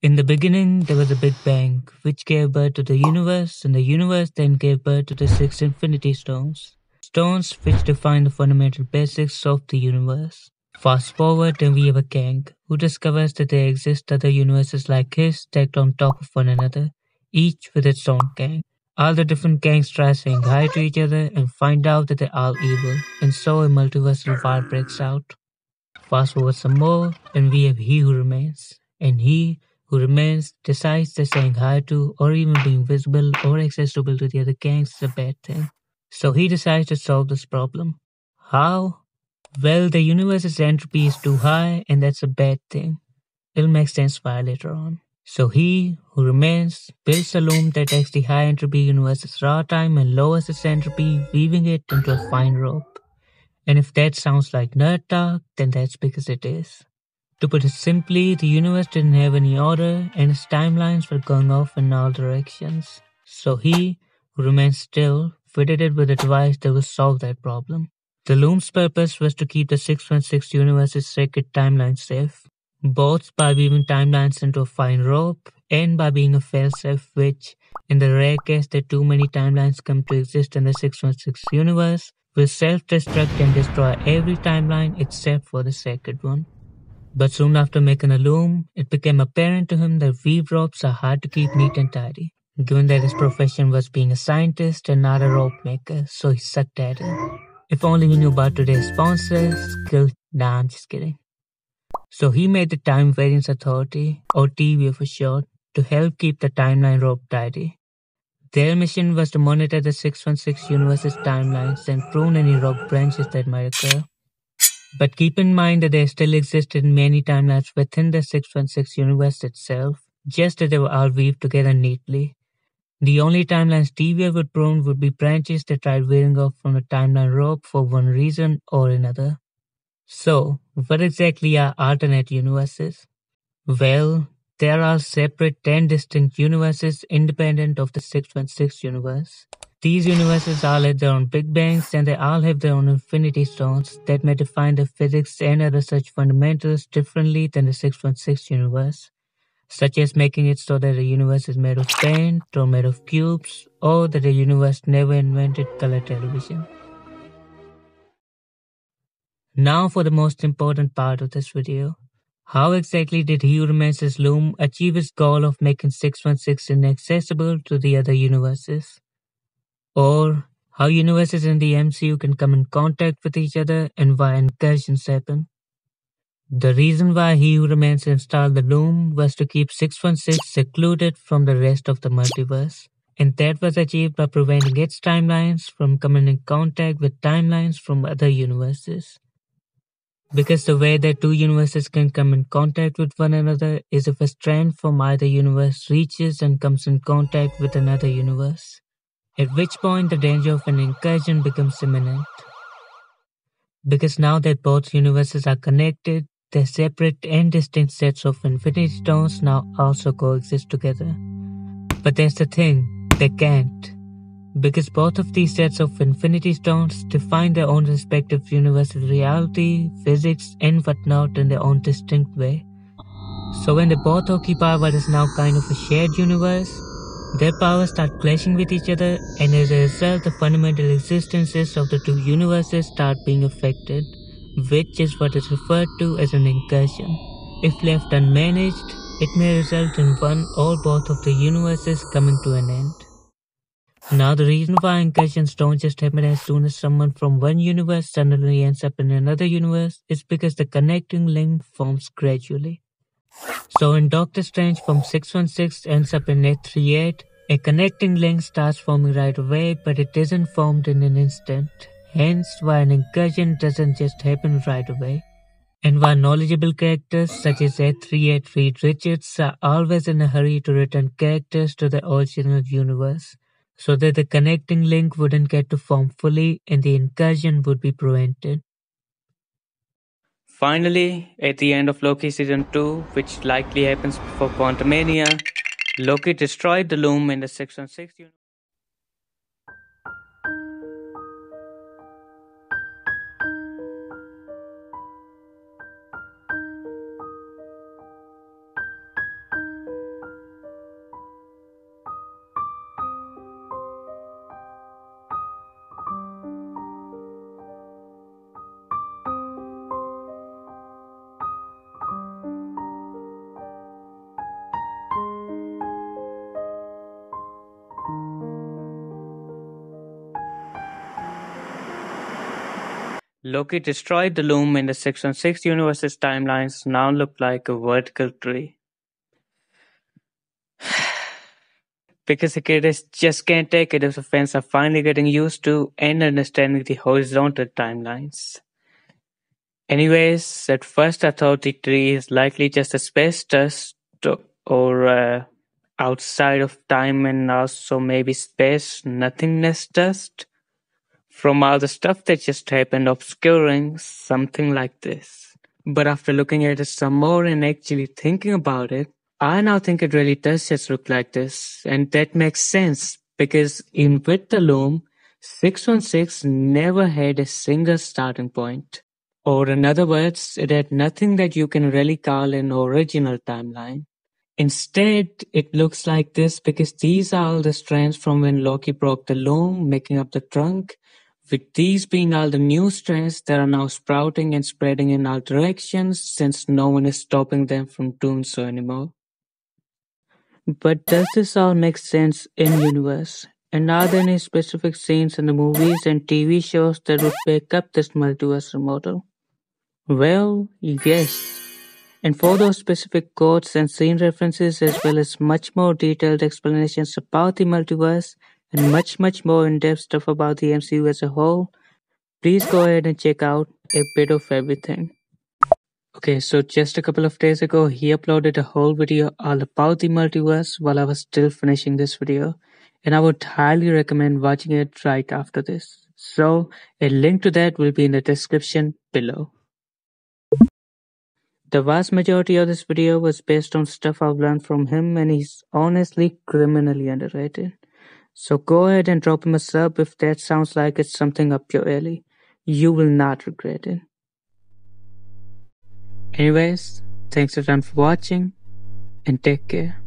In the beginning, there was a Big Bang, which gave birth to the universe, and the universe then gave birth to the six Infinity Stones. Stones which define the fundamental basics of the universe. Fast forward, and we have a Kang, who discovers that there exist other universes like his stacked on top of one another, each with its own Kang. All the different Kangs try saying hi to each other and find out that they're all evil, and so a multiversal war breaks out. Fast forward some more, and we have He Who Remains. And He Who Remains decides that saying hi to, or even being visible or accessible to the other gangs is a bad thing. So he decides to solve this problem. How? Well, the universe's entropy is too high, and that's a bad thing. It'll make sense why later on. So He Who Remains builds a loom that takes the high entropy universe's raw time and lowers its entropy, weaving it into a fine rope. And if that sounds like nerd talk, then that's because it is. To put it simply, the universe didn't have any order, and its timelines were going off in all directions. So He Who Remains Still fitted it with a device that will solve that problem. The loom's purpose was to keep the 616 universe's sacred timeline safe, both by weaving timelines into a fine rope and by being a failsafe which, in the rare case that too many timelines come to exist in the 616 universe, will self-destruct and destroy every timeline except for the sacred one. But soon after making a loom, it became apparent to him that weave ropes are hard to keep neat and tidy, given that his profession was being a scientist and not a rope maker, so he sucked at it. If only he knew about today's sponsors, Nah, I'm just kidding. So he made the Time Variance Authority, or TVA for short, to help keep the timeline rope tidy. Their mission was to monitor the 616 universe's timelines and prune any rope branches that might occur. But keep in mind that there still existed many timelines within the 616 universe itself, just as they were all weaved together neatly. The only timelines TVA would prune would be branches that tried veering off from the timeline rope for one reason or another. So, what exactly are alternate universes? Well, there are separate 10 distinct universes independent of the 616 universe. These universes all have their own Big Bangs and they all have their own Infinity Stones that may define the physics and other such fundamentals differently than the 616 universe, such as making it so that the universe is made of paint or made of cubes, or that the universe never invented color television. Now for the most important part of this video. How exactly did He Who Remains' loom achieve its goal of making 616 inaccessible to the other universes? Or how universes in the MCU can come in contact with each other and why incursions happen? The reason why He Who Remains installed the loom was to keep 616 secluded from the rest of the multiverse, and that was achieved by preventing its timelines from coming in contact with timelines from other universes. Because the way that two universes can come in contact with one another is if a strand from either universe reaches and comes in contact with another universe, at which point the danger of an incursion becomes imminent. Because now that both universes are connected, their separate and distinct sets of Infinity Stones now also coexist together. But there's the thing, they can't. Because both of these sets of Infinity Stones define their own respective universal reality, physics, and whatnot in their own distinct way. So when they both occupy what is now kind of a shared universe, their powers start clashing with each other, and as a result the fundamental existences of the two universes start being affected, which is what is referred to as an incursion. If left unmanaged, it may result in one or both of the universes coming to an end. Now the reason why incursions don't just happen as soon as someone from one universe suddenly ends up in another universe is because the connecting link forms gradually. So when Doctor Strange from 616 ends up in 838, a connecting link starts forming right away, but it isn't formed in an instant. Hence why an incursion doesn't just happen right away. And why knowledgeable characters such as 838 Reed Richards are always in a hurry to return characters to the original universe, so that the connecting link wouldn't get to form fully and the incursion would be prevented. Finally, at the end of Loki Season 2, which likely happens before Quantumania, Loki destroyed the loom in the 616 universe. Loki destroyed the loom in the 616 universe's timelines now look like a vertical tree. Because the creators just can't take it if the fans are finally getting used to and understanding the horizontal timelines. Anyways, at first I thought the tree is likely just a space dust or outside of time and also maybe space nothingness dust from all the stuff that just happened obscuring something like this. But after looking at it some more and actually thinking about it, I now think it really does just look like this, and that makes sense because in with the loom, 616 never had a single starting point. Or in other words, it had nothing that you can really call an original timeline. Instead, it looks like this because these are all the strands from when Loki broke the loom, making up the trunk, with these being all the new strands that are now sprouting and spreading in all directions since no one is stopping them from doing so anymore. But does this all make sense in universe? And are there any specific scenes in the movies and TV shows that would back up this multiversal model? Well, yes. And for those specific quotes and scene references, as well as much more detailed explanations about the multiverse and much more in depth stuff about the MCU as a whole, please go ahead and check out a bit of everything. Okay, so just a couple of days ago, he uploaded a whole video all about the multiverse while I was still finishing this video, and I would highly recommend watching it right after this. So, a link to that will be in the description below. The vast majority of this video was based on stuff I've learned from him, and he's honestly criminally underrated. So go ahead and drop him a sub if that sounds like it's something up your alley. You will not regret it. Anyways, thanks everyone for watching, and take care.